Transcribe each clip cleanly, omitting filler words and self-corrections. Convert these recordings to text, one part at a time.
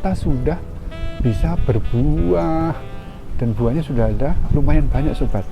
ternyata sudah bisa berbuah dan buahnya sudah ada lumayan banyak sobat.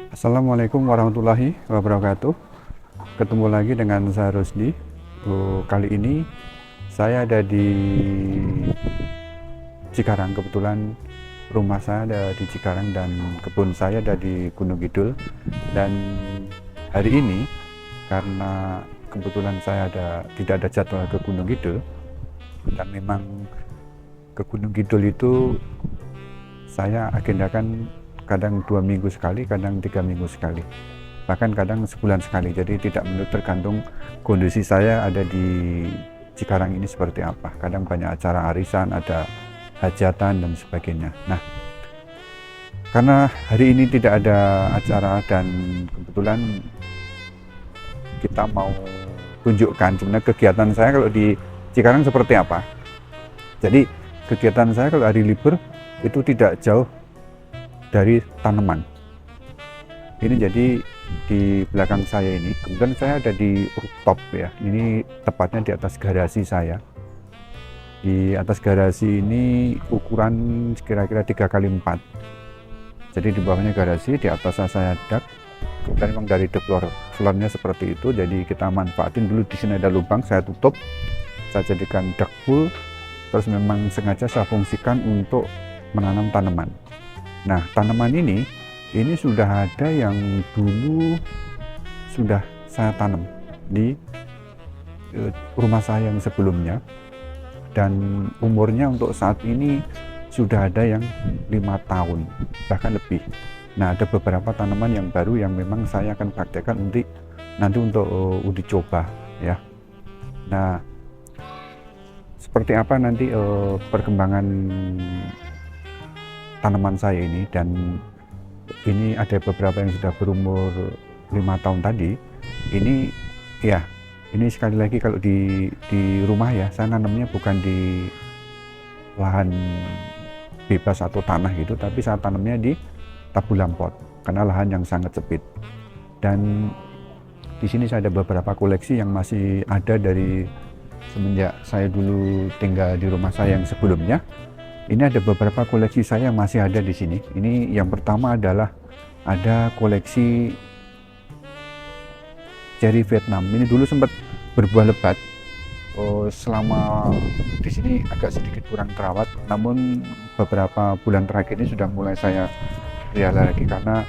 Assalamualaikum warahmatullahi wabarakatuh. Ketemu lagi dengan saya Rusdi. Kali ini saya ada di Cikarang. Kebetulan rumah saya ada di Cikarang dan kebun saya ada di Gunung Kidul. Dan hari ini karena kebetulan saya tidak ada jadwal ke Gunung Kidul, dan memang ke Gunung Kidul itu saya agendakan kadang 2 minggu sekali, kadang 3 minggu sekali, bahkan kadang sebulan sekali. Jadi tidak tergantung kondisi saya ada di Cikarang ini seperti apa. Kadang banyak acara arisan, ada hajatan dan sebagainya. Nah, karena hari ini tidak ada acara dan kebetulan kita mau tunjukkan sebenarnya kegiatan saya kalau di Cikarang seperti apa. Jadi kegiatan saya kalau hari libur itu tidak jauh dari tanaman. Ini jadi di belakang saya ini, kemudian saya ada di rooftop ya. Ini tepatnya di atas garasi saya. Di atas garasi ini ukuran kira-kira 3x4. Jadi di bawahnya garasi, di atasnya saya dak. Kemudian memang dari floornya seperti itu. Jadi kita manfaatin dulu, di sini ada lubang, saya tutup, saya jadikan dak full. Terus memang sengaja saya fungsikan untuk menanam tanaman. Nah, tanaman ini sudah ada yang dulu sudah saya tanam di rumah saya yang sebelumnya, dan umurnya untuk saat ini sudah ada yang 5 tahun bahkan lebih. Nah, ada beberapa tanaman yang baru yang memang saya akan praktekkan nanti untuk uji coba ya. Nah, seperti apa nanti perkembangan tanaman saya ini, dan ini ada beberapa yang sudah berumur 5 tahun tadi. Ini ya, ini sekali lagi kalau di rumah ya, saya nanamnya bukan di lahan bebas atau tanah gitu, tapi saya tanamnya di tabulam pot karena lahan yang sangat sempit. Dan di sini saya ada beberapa koleksi yang masih ada dari semenjak saya dulu tinggal di rumah saya yang sebelumnya. Ini ada beberapa koleksi saya yang masih ada di sini. Ini yang pertama adalah ada koleksi cherry Vietnam. Ini dulu sempat berbuah lebat. Selama di sini agak sedikit kurang terawat, namun beberapa bulan terakhir ini sudah mulai saya pelihara lagi karena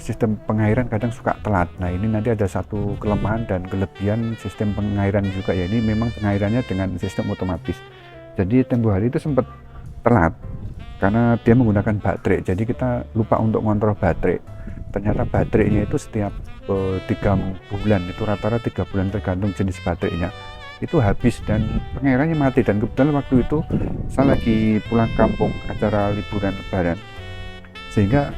sistem pengairan kadang suka telat. Nah, ini nanti ada satu kelemahan dan kelebihan sistem pengairan juga ya. Ini memang pengairannya dengan sistem otomatis. Jadi tempo hari itu sempat telat karena dia menggunakan baterai. Jadi kita lupa untuk ngontrol baterai. Ternyata baterainya itu setiap 3 bulan, itu rata-rata 3 bulan tergantung jenis baterainya, itu habis dan pengairannya mati. Dan kebetulan waktu itu saya lagi pulang kampung acara liburan lebaran, sehingga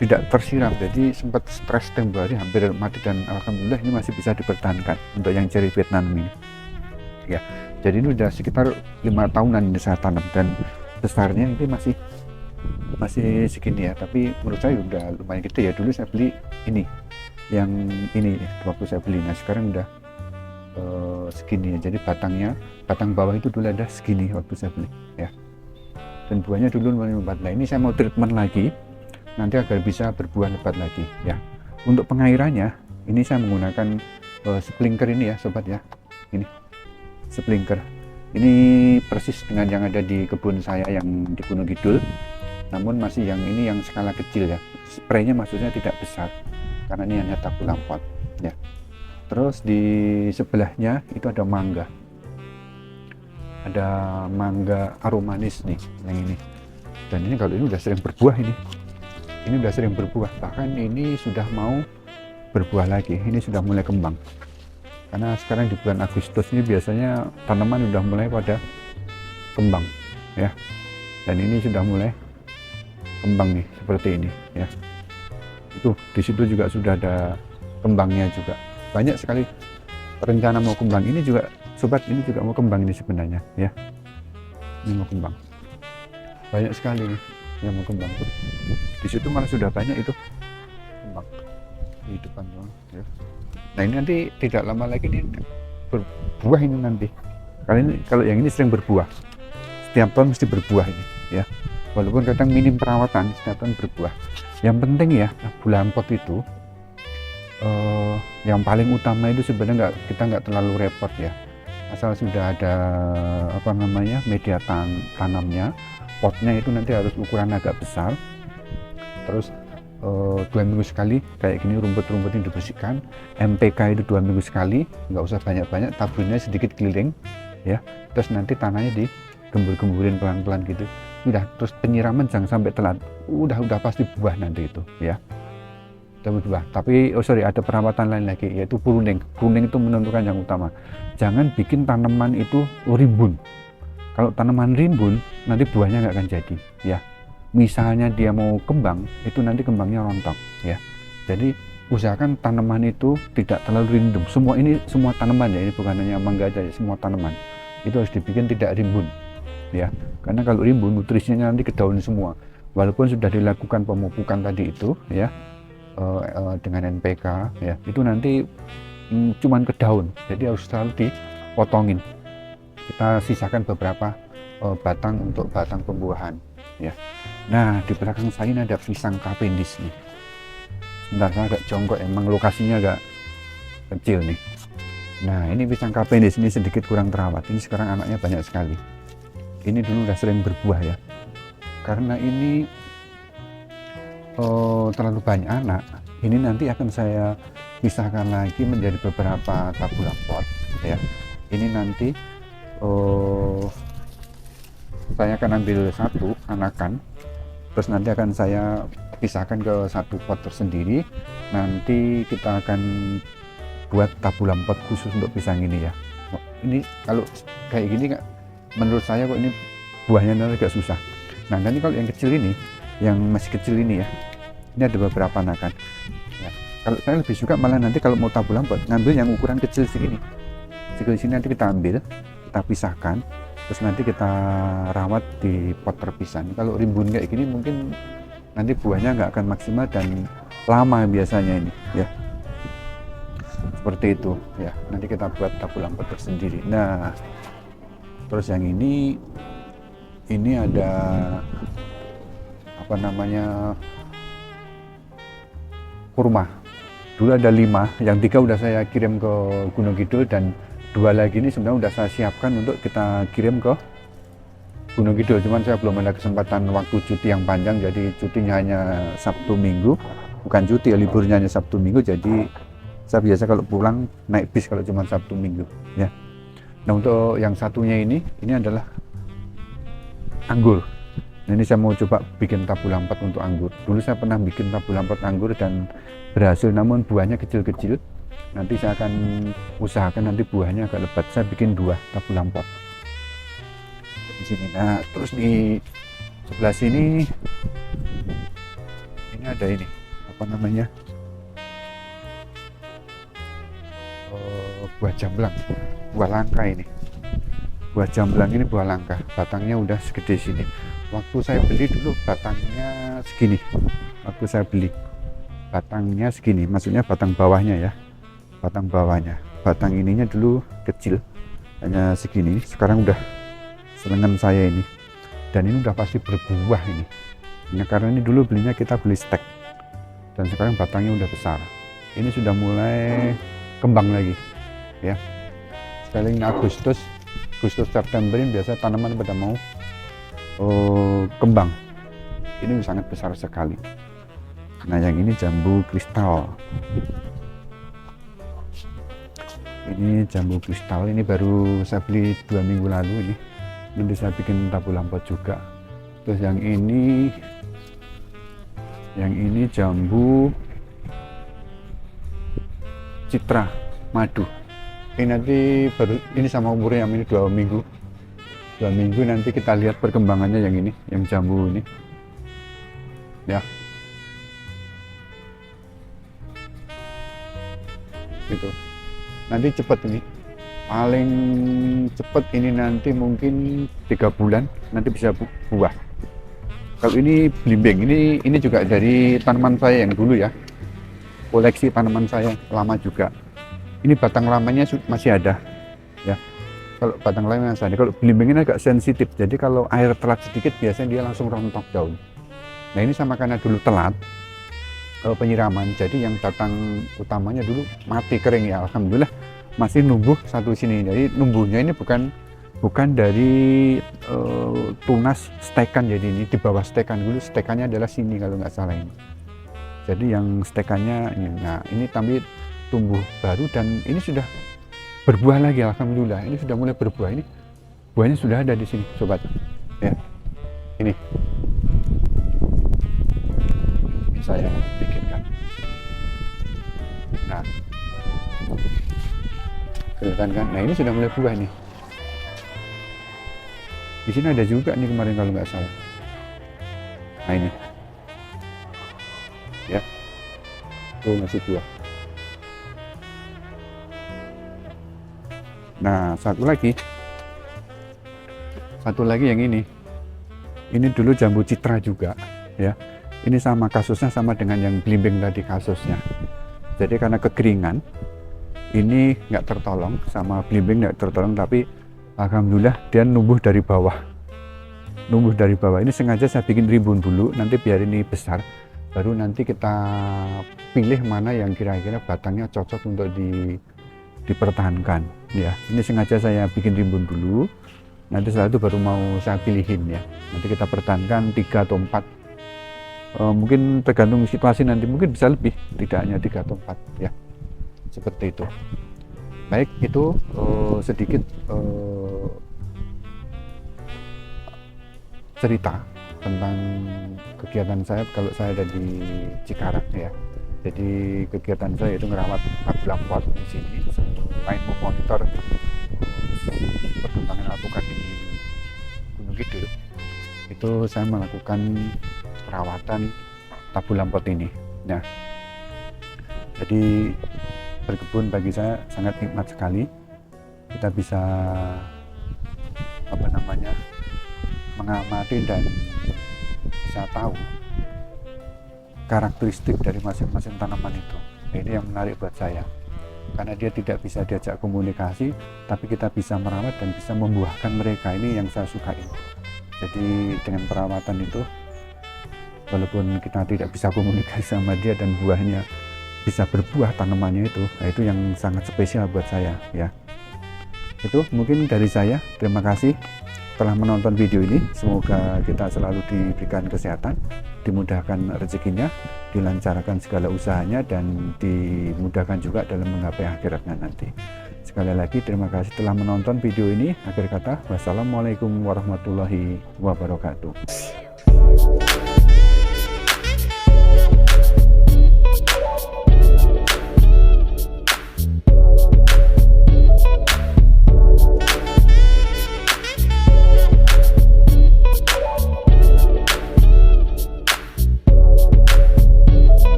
tidak tersiram, jadi sempat stres tempo hari hampir mati. Dan alhamdulillah ini masih bisa dipertahankan untuk yang cherry Vietnam ini ya. Jadi ini sudah sekitar 5 tahunan ini saya tanam, dan besarnya ini masih segini ya, tapi menurut saya udah lumayan gede ya. Dulu saya beli ini yang ini waktu saya beli, nah sekarang udah segini ya. Jadi batang bawah itu dulu ada segini waktu saya beli ya, dan buahnya dulu lumayan lebat. Nah, ini saya mau treatment lagi nanti agar bisa berbuah lebat lagi ya. Untuk pengairannya ini saya menggunakan sprinkler ini ya sobat ya. Ini sprinkler ini persis dengan yang ada di kebun saya yang di Gunung Kidul, namun masih yang ini yang skala kecil ya. Spraynya maksudnya tidak besar karena ini hanya tabulam pot ya. Terus di sebelahnya itu ada mangga aromanis nih yang ini, dan ini kalau ini udah sering berbuah, ini udah sering berbuah, bahkan ini sudah mau berbuah lagi. Ini sudah mulai kembang karena sekarang di bulan Agustus ini biasanya tanaman sudah mulai pada kembang ya, dan ini sudah mulai kembang nih seperti ini ya. Itu di situ juga sudah ada kembangnya juga, banyak sekali rencana mau kembang. Ini juga sobat, ini juga mau kembang ini sebenarnya ya, ini mau kembang banyak sekali nih yang mau kembang tuh. Di situ malah sudah banyak itu kembang di depan tuh ya. Nah ini nanti tidak lama lagi ini berbuah ini nanti. Kalau yang ini sering berbuah, setiap tahun mesti berbuah ini ya, walaupun kadang minim perawatan, setiap tahun berbuah. Yang penting ya, bulan pot itu yang paling utama itu sebenarnya kita nggak terlalu repot ya, asal sudah ada apa namanya media tanamnya. Potnya itu nanti harus ukuran agak besar, terus 2 minggu sekali kayak gini rumput-rumputnya dibersihkan. MPK itu 2 minggu sekali, nggak usah banyak-banyak, taburnya sedikit keliling ya, terus nanti tanahnya digembur-gemburin pelan-pelan gitu, udah. Terus penyiraman jangan sampai telat, udah pasti buah nanti itu ya, buah. Tapi ada perawatan lain lagi, yaitu pruning itu menentukan yang utama. Jangan bikin tanaman itu rimbun. Kalau tanaman rimbun nanti buahnya nggak akan jadi ya. Misalnya dia mau kembang, itu nanti kembangnya rontok ya. Jadi usahakan tanaman itu tidak terlalu rimbun. Semua tanaman ya, ini bukan hanya mangga aja ya, semua tanaman itu harus dibikin tidak rimbun ya. Karena kalau rimbun nutrisinya nanti ke daun semua. Walaupun sudah dilakukan pemupukan tadi itu ya, dengan NPK ya, itu nanti cuman ke daun. Jadi harus selalu dipotongin. Kita sisakan beberapa batang untuk batang pembuahan ya. Nah di belakang saya ini ada pisang Cavendish nih. Sebentar, saya agak jongkok, emang lokasinya agak kecil nih. Nah ini pisang Cavendish ini sedikit kurang terawat. Ini sekarang anaknya banyak sekali. Ini dulu udah sering berbuah ya. Karena ini terlalu banyak anak, ini nanti akan saya pisahkan lagi menjadi beberapa tabula pot ya. Ini nanti saya akan ambil satu anakan, terus nanti akan saya pisahkan ke satu pot tersendiri. Nanti kita akan buat tabula pot khusus untuk pisang ini ya. Ini kalau kayak gini menurut saya kok ini buahnya nanti agak susah. Nah nanti kalau yang kecil ini, yang masih kecil ini ya, ini ada beberapa anakan ya. Kalau saya lebih suka malah nanti kalau mau tabula pot ngambil yang ukuran kecil segini. Sini nanti kita ambil, kita pisahkan, terus nanti kita rawat di pot terpisah. Kalau rimbun kayak gini mungkin nanti buahnya nggak akan maksimal dan lama biasanya ini ya, seperti itu ya. Nanti kita buat tabula pot tersendiri. Nah terus yang ini ada apa namanya, kurma. Dulu ada 5, yang 3 udah saya kirim ke Gunung Kidul, dan 2 lagi ini sebenarnya udah saya siapkan untuk kita kirim ke Gunung Kidul. Cuman saya belum ada kesempatan waktu cuti yang panjang, jadi cutinya hanya Sabtu Minggu, bukan cuti ya, liburnya hanya Sabtu Minggu. Jadi saya biasa kalau pulang naik bis kalau cuma Sabtu Minggu ya. Nah untuk yang satunya ini adalah anggur. Nah, ini saya mau coba bikin tabula pot untuk anggur. Dulu saya pernah bikin tabula pot anggur dan berhasil, namun buahnya kecil-kecil. Nanti saya akan usahakan nanti buahnya agak lebat. Saya bikin 2 tabula pot di sini. Nah terus di sebelah sini ini ada ini apa namanya, buah jamblang, buah langka ini. Buah jamblang ini buah langka, batangnya udah segede sini. Waktu saya beli dulu batangnya segini. Waktu saya beli batangnya segini, maksudnya batang bawahnya ya, batang bawahnya. Batang ininya dulu kecil, hanya segini. Sekarang udah selengan saya ini, dan ini udah pasti berbuah ini. Nah, karena ini dulu belinya kita beli stek, dan sekarang batangnya udah besar. Ini sudah mulai kembang lagi ya. Sekali ini Agustus September ini biasa tanaman pada mau kembang. Ini sangat besar sekali. Nah yang ini jambu kristal. Ini jambu kristal, ini baru saya beli 2 minggu lalu ini. Nanti saya bikin tabula pot juga. Terus yang ini jambu citra madu. Ini nanti baru, ini sama umurnya yang ini 2 minggu. 2 minggu nanti kita lihat perkembangannya yang ini, yang jambu ini. Ya. Gitu. Nanti cepat ini paling cepet ini nanti mungkin 3 bulan nanti bisa buah. Kalau ini belimbing, ini juga dari tanaman saya yang dulu ya, koleksi tanaman saya lama juga. Ini batang lamanya masih ada ya. Kalau batang lamanya masih ada. Kalau belimbing ini agak sensitif, jadi kalau air telat sedikit biasanya dia langsung rontok daun. Nah ini sama karena dulu telat penyiraman, jadi yang batang utamanya dulu mati kering ya. Alhamdulillah masih numbuh satu sini. Jadi numbuhnya ini bukan dari tunas stekan, jadi ini di bawah stekan. Dulu stekannya adalah sini kalau nggak salah ini. Jadi yang stekannya ini. Nah ini tapi tumbuh baru dan ini sudah berbuah lagi. Alhamdulillah ini sudah mulai berbuah. Ini buahnya sudah ada di sini sobat ya. Ini saya bikinkan. Nah kelihatan kan, nah ini sudah mulai buah nih. Di sini ada juga nih kemarin kalau nggak salah. Nah ini ya, tuh masih buah. Nah satu lagi yang ini dulu jambu citra juga ya. Ini sama kasusnya sama dengan yang belimbing tadi kasusnya. Jadi karena kekeringan ini nggak tertolong, sama belimbing nggak tertolong, tapi alhamdulillah dia numbuh dari bawah. Ini sengaja saya bikin rimbun dulu, nanti biar ini besar, baru nanti kita pilih mana yang kira-kira batangnya cocok untuk dipertahankan ya. Ini sengaja saya bikin rimbun dulu, nanti setelah itu baru mau saya pilihin ya. Nanti kita pertahankan 3 atau 4, mungkin tergantung situasi, nanti mungkin bisa lebih, tidak hanya 3 atau 4 ya, seperti itu. Baik, itu sedikit cerita tentang kegiatan saya kalau saya ada di Cikarang ya. Jadi kegiatan saya itu merawat lampot di sini, selain memonitor perkembangan alpukat di Gunung Kidul, itu saya melakukan perawatan tabu lampot ini. Nah, jadi berkebun bagi saya sangat nikmat sekali. Kita bisa mengamati dan bisa tahu karakteristik dari masing-masing tanaman itu. Nah, ini yang menarik buat saya, karena dia tidak bisa diajak komunikasi, tapi kita bisa merawat dan bisa membuahkan mereka. Ini yang saya sukai. Jadi dengan perawatan itu, walaupun kita tidak bisa komunikasi sama dia dan buahnya bisa berbuah tanamannya itu, nah itu yang sangat spesial buat saya ya. Itu mungkin dari saya. Terima kasih telah menonton video ini. Semoga kita selalu diberikan kesehatan, dimudahkan rezekinya, dilancarkan segala usahanya, dan dimudahkan juga dalam menggapai akhiratnya nanti. Sekali lagi terima kasih telah menonton video ini. Akhir kata, wassalamualaikum warahmatullahi wabarakatuh.